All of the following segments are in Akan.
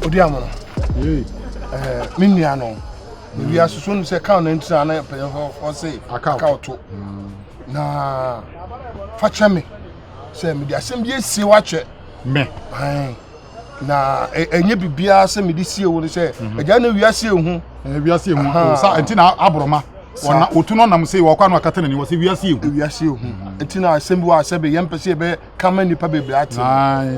Odiamo. Miniano. We are soon say count into an or say account to. Na Fachami. Say me the assembly see watch it. Me. Na enye bibia se me di sie wo se eja na wiase hu wiase hu sa entina abroma wona otuno nam se wo kwa no akata ni wo se wiase hu entina asembi wa se be yempese be kama nipa bebre ati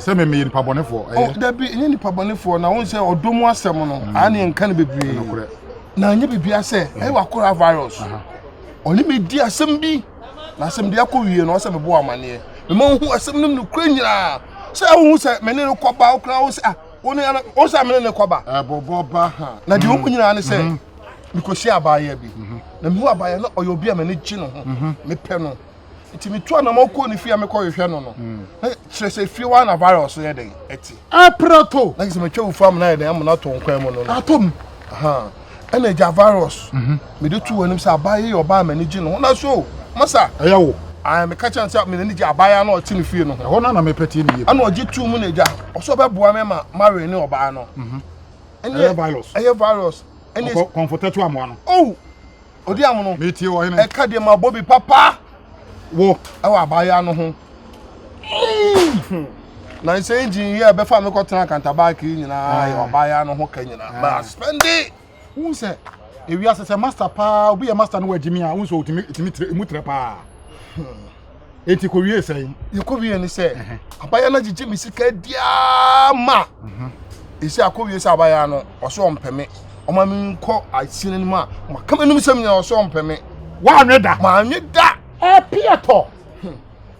se me nipa bonefo da bi enye nipa bonefo na won se odomu asem no ane enka na bebre na enye bibia se wa coronavirus oni me di asem bi na asem dia ko wie no se me bo amane me ma hu asem nim no kura nyira say who say mene no koba okra wo say o say mene no koba boba na di omu nyina ne say because she abaya bi na me hu abaya na oyo bi amene gi no ho me pe no iti me to na mako ni fia me ko hwehwe no no chere say fie wa na virus ye den eti aprato like say me twa fam na ye den am na to nkwan mu no atom ene ja virus me de tu wanim say abaya ye oba amene gi no na so masa ayawo I am catching up me ni abaya na o ti ni fie no ho na me peti ni ye ana ogi tu mu na ja oso be boa me ma marry ni oba no ene virus ene comfortable amo no oh odi am no me tie wo hene e ka de ma bobi papa wo e wa abaya no ho na say engine here be fa me ko tran kanta back nyina ya abaya no ho ka nyina ba spend it who say e wi asese master pa obi ya master no wagimi a who so utimi mu tre pa enti ko wie sei yeko wie ni se abaya na gigi misika dia ma isi akowie se abaya no oso ompeme oma mi nko asine ni ma kama num sem nya oso ompeme wa anweda ma anweda pieto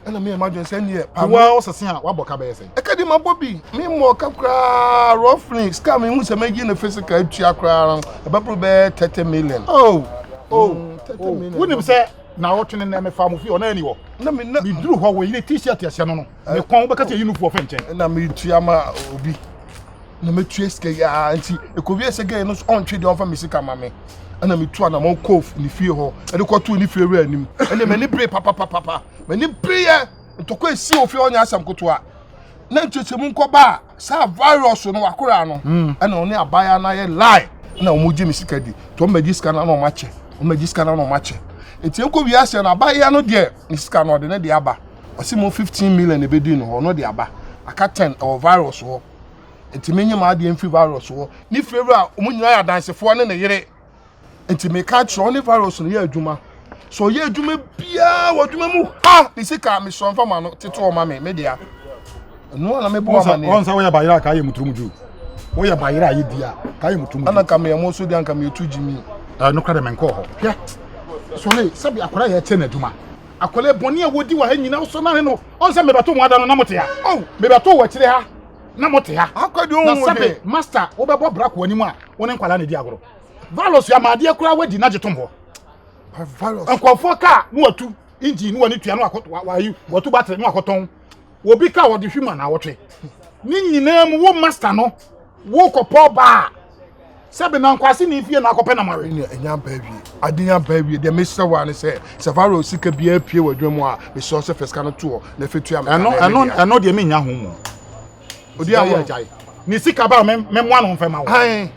ena me imagine say nie wa osese a wa boka be sei e ka di ma bobi me mo ka kra roughly scam hu se magi na physical atua kra e ba pro be 30 million 30 million woni say na wotwene na me fa mo fi ona ani wo na me na bi duru ho we ile t-shirt ya no me kon be ka te yinu fu ofenchen na me tua ma obi na me tua ske ya anti e ko wie se ge no on twe de on fa me sika ma me ana me tua na mo kof ni fie ho e de ko to ni fie ru anim ene me ni bre papa me ni bre ye to ko esi ofi onya asam koto a na ntwetemu nko ba sa virus no wakora no ana oni abaya na ye lie na omuji me sika di to magi sika na no mache o magi sika na no mache eti enko wi ase na abaya no de ni sika no de na de aba osi mo 15 million e be di no no de aba aka 10 o virus ho enti menye ma de enfi virus ho ni feru a omunyina ya dansefo ne yere enti me ka tro ni virus no ye adwuma so ye adwuma bia wadwuma mu ha ni sika me so mfa ma no teto o ma me dia no na me bo ma ne on sa wo ya bayira ka ye muturumuju wo ya bayira ye dia ka ye muturumuju ana ka me mo so dia ka me tu jimi no kra de menko ho ya so le sabi akora ye che na adwuma akole boni a wodi wa ha nyina so na no on se me bato mu ada no na mote ha me bato wa kire ha na mote ha akodi on wo de master wo be bo brak wani mu a woni nkwala na di agoro virus ya ma de akora wadi na jetom ho virus ankofo ka no watu engine no wani tua no akoto wa yi watu battery no akoton wo bi ka wo de hwima na wotwe ni nyina mu wo master no wo kopo ba sabe na nkwase ni fie na akope na mare ni enya baby adenya baby de mr one say virus sika bia pie wadwam a me so se first kana to na fetu am eno de me nya ho mu odi awo jai ni sika ba me mo anu mfa ma wo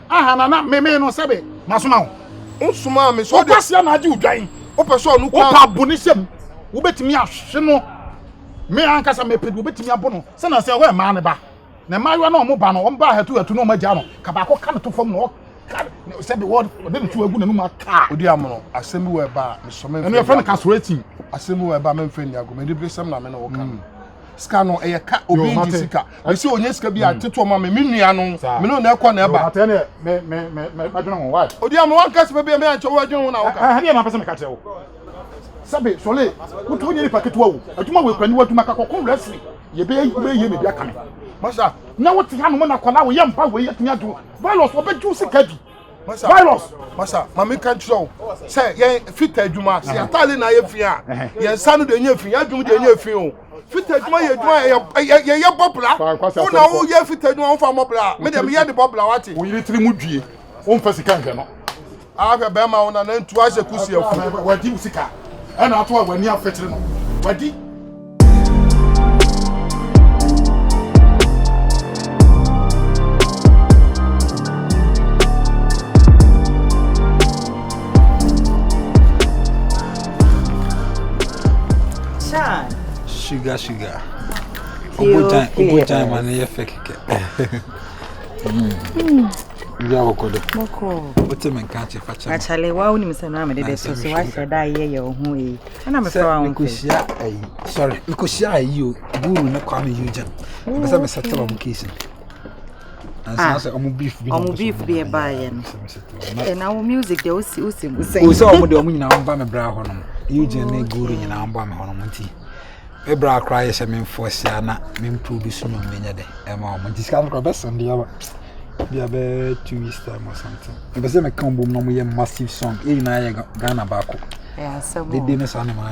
aha na me no sabe masoma wo nsuma me so de kwasia na agi udwan o person no kwa o pa bu ni sem wo betimi ahwe no me ankasa me pedu betimi abo no se na se ho e ma ne ba na mayo na o mo ba no o ba hatu no ma gya no ka ba ko ka no to fam no said the word de tu agu na no ma ka odi amono asemi we ba me so me eno e friend castrating asemi we ba me mfa ni ago me de bresem na me na wo ka ska no e ka obi ndi sika we si onye sika bi ateto ma me nua no me no na ekọ na eba ate ne me adwena ho wa odi amono wan ka se be me anche wo adwena ho na wo ka ha ne ma pese me ka tell sabe sole wuto onye ni paketo wo adwuma we kwani waduma ka kokon wrestling ye be ye me bia ka me masa na wote ha no mo na kona wo ye mpa wo ye tumi adu virus wo be ju sika bi virus masa mama kan tro say ye fit adwuma se atale na ye fia ye nsa no de nya fia adwuma de nya fia o fit adwuma ye adwuma ye popula wo na wo ye fit adwuma wo fa popula me de me ye de popula wati wo yiri tiri mu dwie wo mfa sika nke no aka be ma wona na ntu ase kusi afu wadi sika ana ato awani afetire no wadi sugar. Obo time man ye fake. You are okay. What's a man catch a fatcher? Actually, why wouldn't Mr. Namade so I said I hear your home. And I'm sorry, because you guru no come you jam. Because I'm a settle on case. And I said, I'm beef be a buy and our music they will see. We saw the woman now by my brow on Eugene guru in our bomb on tea. A bra cries a mean for Siana, mean produce no many day. A moment discover best on the other. Be about 2 weeks time or something. It was a combo no massive song. Even I Ghana Bako. Yeah, so they didn't animal.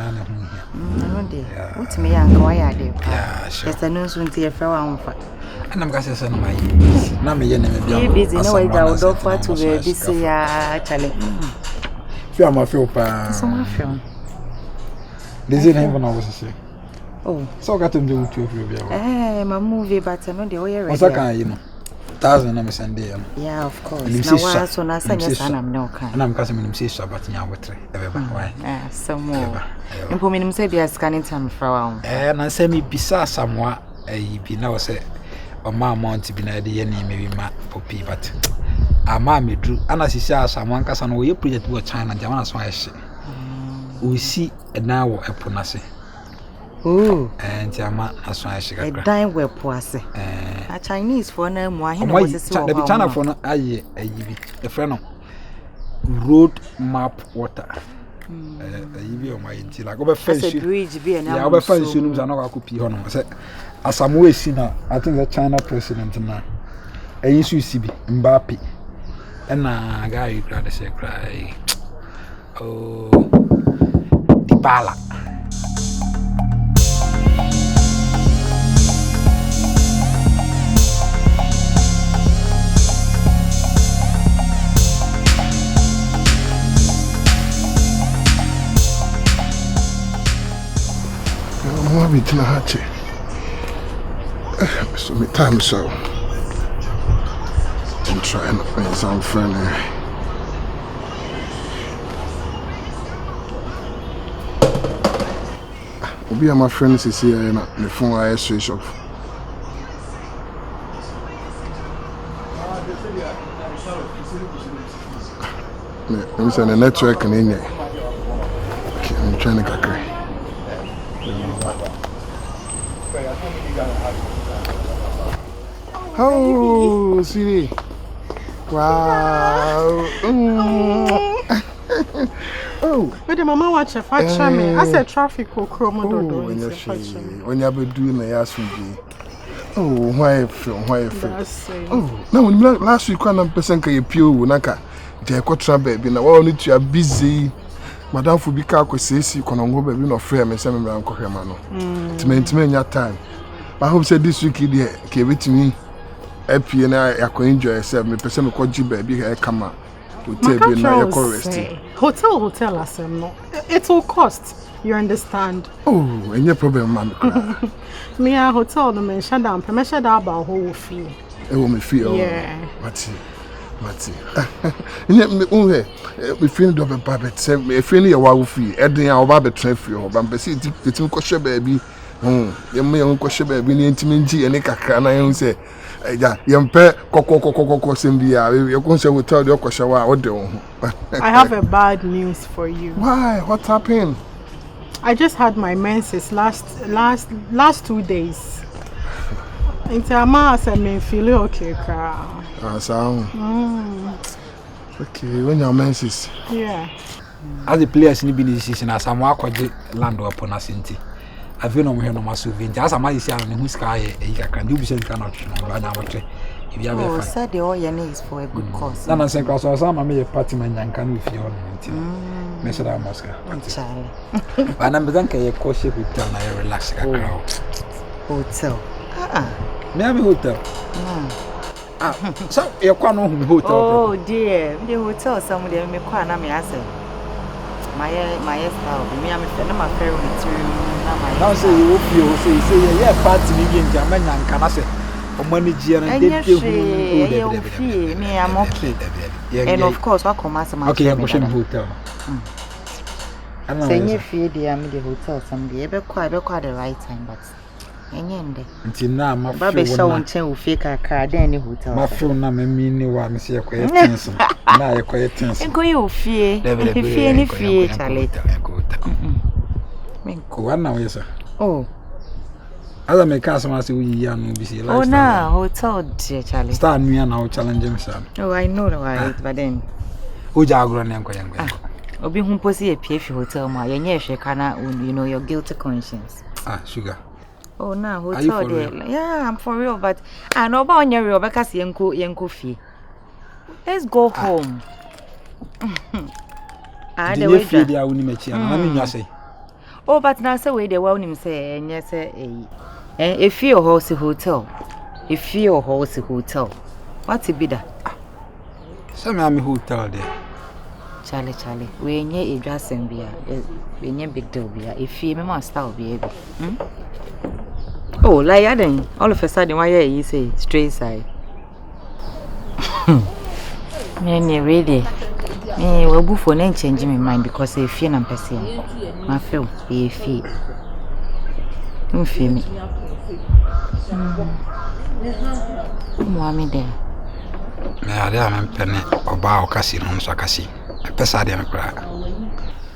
Yeah, what's me and go I did. Yeah, sure. Yes, I know soon to a flower. And I'm going to say, my name is busy. No, I would offer to be this year. Actually, feel my feel pan. So my film. This is even I was say. Oh, so I got to do 2 of you. My movie, but I know the way what's that you know. 1,000 I'm sending. Yeah, of course. Now, so now, I'm no kind. And I'm casting him say so, but now with why? Some more. And for me, say they are scanning time for our and I say me beside somewhat a be now say. Or my mount to be an idea, maybe my poppy, but a mammy drew, and as he says, someone can know your project to China, Jamanas. Why we see an hour upon us. Oh, and Jama, as I say, a dime where poise. A Chinese for no more. The China for no a friend of road map water. A my inti like over face bridge be an over face you know I could be on. As I'm waiting, I think the China president now. I used to see Mbappe, and a guy you cried say cry. Oh, the bala. I'm having a hatchet. So me time so I'm trying to find some friendly. Obi my friends is here and the phone I switch off. I'm saying the network in here. Okay, I'm trying to get. Oh, see, wow. Oh, but the mama watch a factory me. I said traffic will chromo do. When you be doing the yasugi. Oh, why film? Oh, no, last week when I'm person can you pure naka. They got trouble baby. Now all need you are busy. Madam Fubika ko say you can go baby no frame me say me ran ko hema no. Timi nya time. I hope say this week there ke betimi happy na I can enjoy yourself. Me person ko ji baby e kama. Hotel be na your rest. Hotel asem no. It will cost. You understand? Oh, any problem mama. Me a hotel no me shut down. Me shut down about whole fee. E wo me fee oh. Yeah. Mati. Me feel do be babet say me feel ya wa fee. Eden ya oba be tren fee ho. Ba mpesi ti ko hwe baabi. Yem ko hwe baabi ni ntimi nji ene kakra na yen say ja yempe kokokokokoko sembia you go say hotel de ko hwe wa o de ho. I have a bad news for you. Why? What happened? I just had my menses last 2 days. Into ma said me feel okay ka. So. Okay, when your menses. Yeah. As the players ni be this season as am akwaje land upon asinti. I feel no here no maso vinti. As am isi an hu ska e kakra. You be say cannot no ba na wotre. If you have a said the all your name is for a good cause. Na say cause so am me party man yanka no fi on nti. Me say that Moscow. Charlie. But I'm began ke ko shape hotel na relax kakra. Hotel. Me have a hotel. So you can no hotel. Oh dear, the hotel somewhere me kwa na me ase. My style, me am na my fair room na my. Now say you feel say yeah party me bi ntia manya nka na say o mani gia na dey hu me am okay. And of course what come as my. Okay, I'm pushing hotel. Say you feel the hotel someday. Be quite the right time, but anyende. Until now, my Baby show on chain will fake a car then hotel. my phone na me mean one see a quiet tension. Now a quiet tension. And go you fear. If fear, Charlie. One now, yes, sir. Oh. Other make customers who young be see Oh, no, hotel, dear Charlie. Start me and I'll challenge him, son. Oh, I know right, but then. Who jagger and young? Obi who pussy a PF hotel, my yes, kana, you know your guilty conscience. Ah, sugar. Oh, no, hotel, dear. Yeah, I'm for real, but I know about your Rebecca's yanko fee. Let's go home. I the way feed their only match. I mean, you say. Oh, but now say we the well him say, and yes, if you horse hotel, if you horse hotel, what's it be that? Some am hotel there. Charlie, we ain't a dressing beer, we ain't big deal beer. If you must style be able. Oh, like then, all of a sudden, why you say straight side? Me ready. Me will be for name changing my mind because I fear and person. My feel, be fear. Don't fear me. Mommy there. Me am penny or bow casino on Sakasi. A pesadian cry.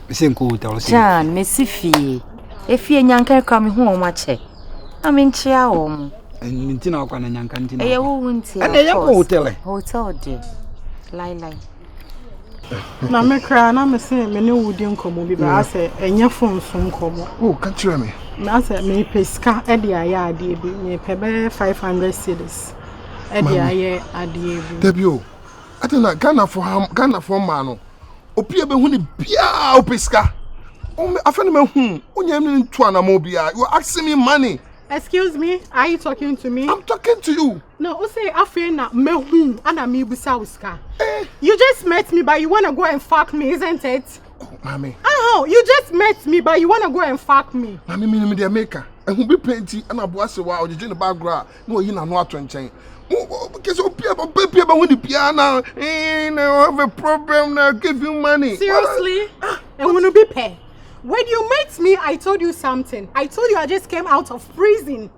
Me think hotel. Jan, Missy fee. If you yanker coming home, watch it. I'm in chair home. And Mintina can and canteen. I won't And a young hotel, dear. Lie. Na me cry na me say me ne wudi nkomo bi ba say enye phone so nkomo. Oh, can't you hear me? Na say me peska e de aye ade bi me pebe 500 cedis. E de aye ade bi. Debio. I think that Ghana for man. Opia be hu ni bia opeska. O me afani me hu. Onya me ntu anamo bia. You are asking me money. Excuse me, are you talking to me? I'm talking to you. No, o say afei na me hu ana me busa uska. You just met me but you want to go and fuck me, isn't it? Oh, mommy. Oh, you just met me but you want to go and fuck me. Mommy, me the maker. And who be plenty and I boss a while you in the background. No, you know what to change. Because baby, when the piano, I have a problem now. Give you money. Seriously? And when you be pay? When you met me, I told you something. I told you I just came out of prison.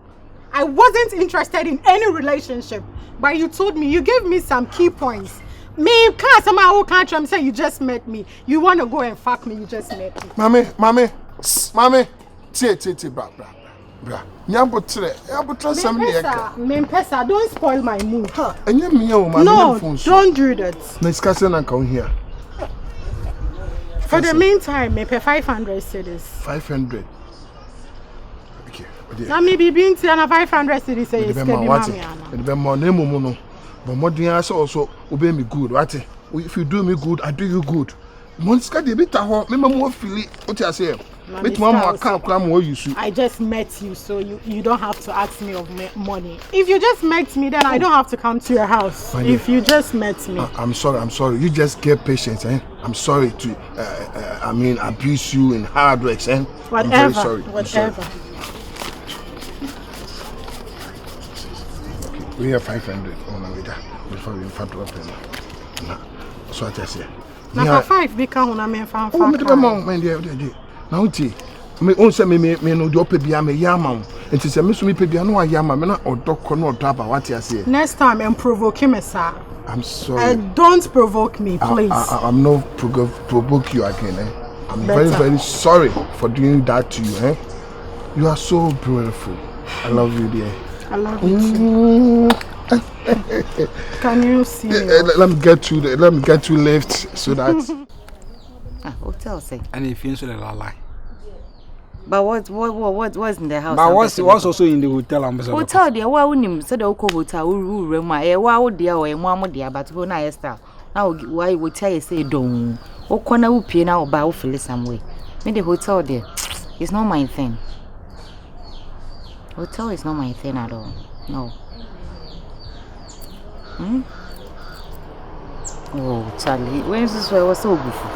I wasn't interested in any relationship. But you told me, you gave me some key points. Me, can't somehow can't I'm saying you just met me. You want to go and fuck me, you just met me. Mommy. Bra. Mempesa, don't spoil my mood. No, don't do that. Here. For the meantime, me pay 500 cedis. 500. Okay. Now me be being 500 cedis say it's no. But more than also obey me good, right? If you do me good, I do you good. Monska de bit me more feel it. What you say? I just met you, so you don't have to ask me of money. If you just met me, then I don't have to come to your house. If you just met me. I'm sorry. You just get patience, eh? I'm sorry to, abuse you in hard works, eh? Whatever. I'm very sorry. Whatever. Okay. We have 500 on our way before we find to open. So I just say. Now 5 become on a man found. Oh, my dear. Now, me on say me no do pebia me yama. And she say me so me pebia no yama me na odoko no draba what you say. Next time and provoke me, sir. I'm sorry. Don't provoke me, please. I'm not provoke you again, eh? I'm very, very sorry for doing that to you, eh? You are so beautiful. I love you, dear. I love you too. Can you see me? Let me get you left so that Hotel say. And if you say lie. But what's in the house? But what's also in the hotel ambassador? Hotel there why unim say the hotel we room e wa there o e mo there but ho na style. Now why we tell you say don. O kona wo pie na oba wo feel some way. Me the hotel there. It's not my thing. Hotel is not my thing at all. No. Oh, Charlie, when is this way was so beautiful?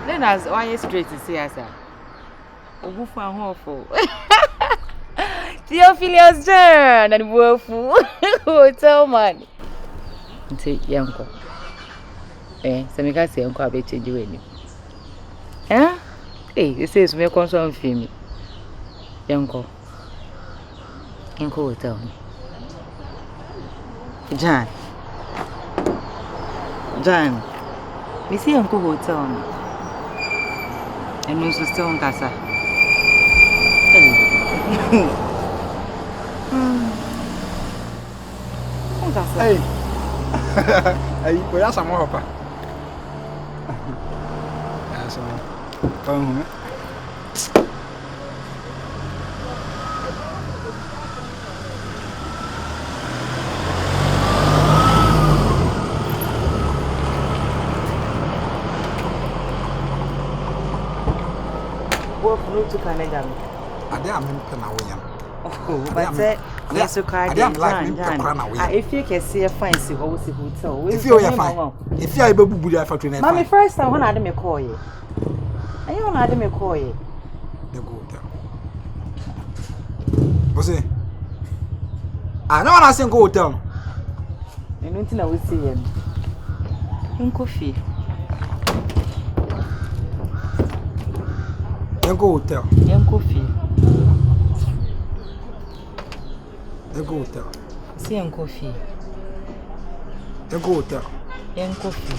Then as why straight to see us. Obufu ahofo. Theophilus John and Wofu. Hotel man. nti yɛnkɔ sɛ meka sɛ yɛnkɔ abɛkyɛgye w'anim ɛsɛ so mɛkɔ nso amfie me yɛnkɔ hotel no John mesi yɛnkɔ hotel no ɛno nso still nkasa Hey. Hey, we are some more papa. So, What fruit to Canada? I dare me na we am. Oh, but yes, you can't. If you can see a fancy hotel, if you are fine, if you are able to do that for 29. Mommy, first time when I didn't call you. I don't know, I didn't call you. The good. What's it? I know I say go hotel. I don't think I will see him. In coffee. Go hotel. In coffee. Go hotel. See in coffee. Go hotel. In coffee.